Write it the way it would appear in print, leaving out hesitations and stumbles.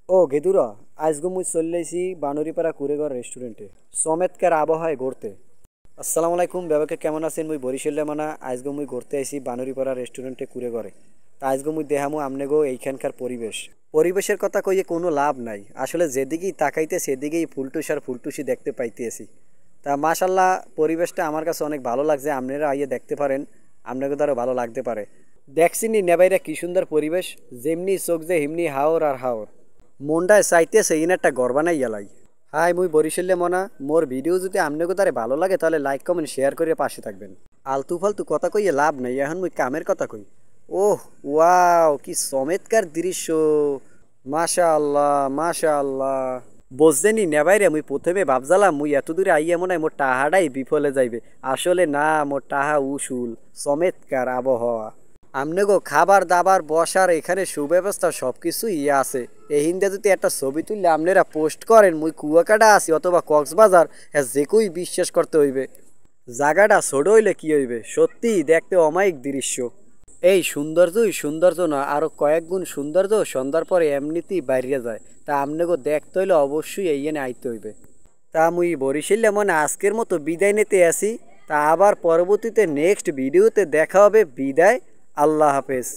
ও গেদুরা, আজগো মুই চললেছি বানুরিপাড়া কুড়েঘর রেস্টুরেন্টে সমেতকার আবহাওয়ায় ঘুরতে। আসসালামু আলাইকুম, ব্যাপাকে কেমন আছেন? মুই বরিশালে মানা আজগো মুই ঘুরতে আইছি বানুরিপাড়া রেস্টুরেন্টে কুড়েঘরে। তা আজগো মুই দেখামু আমনেগো এইখানকার পরিবেশের কথা কইয়ে কোনো লাভ নাই। আসলে যেদিকেই তাকাইতে সেদিকেই ফুলটুস আর ফুলটুসি দেখতে পাইতেছি। তা মাশাল্লাহ, পরিবেশটা আমার কাছে অনেক ভালো লাগছে। আপনারা আইয়ে দেখতে পারেন, আপনাকে তারও ভালো লাগতে পারে। দেখছিনি নেবাইরা কি সুন্দর পরিবেশ, যেমনি চোখ যে হিমনি হাওর আর হাওর। মনটায় চাইতেছে ইন একটা ঘর বানাই গেলাই। হাই, মুই বরিশালে মনা। মোর ভিডিও যদি আপনাকে তারে ভালো লাগে তাহলে লাইক কমেন্ট শেয়ার করে পাশে থাকবেন। আলতু ফালতু কথা কইয়ে লাভ নাই, এখন মুই কামের কথা কই। ওহ ওয়াও, কি চমৎকার দৃশ্য! মাশা আল্লাহ, মাশা আল্লাহ। বুঝছেনি নেবাইরে, মুই প্রথমে ভাবজালাম মুই এত দূরে আইয়া মনে হয় মোর টাহাটাই বিফলে যাইবে। আসলে না, মোর টাহা উসুল। চমৎকার আবহাওয়া। আমনেগো খাবার দাবার বসার এখানে সুব্যবস্থা সবকিছুই আছে। এই হিন্দে যদি একটা ছবি তুললে আপনারা পোস্ট করেন মুই কুয়াকাটা আছি অথবা কক্সবাজার, হ্যাঁ যে কেউই বিশ্বাস করতে হইবে। জায়গাটা ছোট হইলে কি হইবে, সত্যি দেখতে অমায়িক দৃশ্য। এই সৌন্দর্যই সৌন্দর্য না, আরো কয়েক গুণ সৌন্দর্য সন্ধ্যার পরে এমনিতেই বাইরে যায়। তা আমনেগো দেখতে হইলে অবশ্যই এইখানে আইতে হইবে। তা মুই বরিশালে মনে আজকের মতো বিদায় নিতে আসি। তা আবার পরবর্তীতে নেক্সট ভিডিওতে দেখা হবে। বিদায়, আল্লাহ হাফেজ।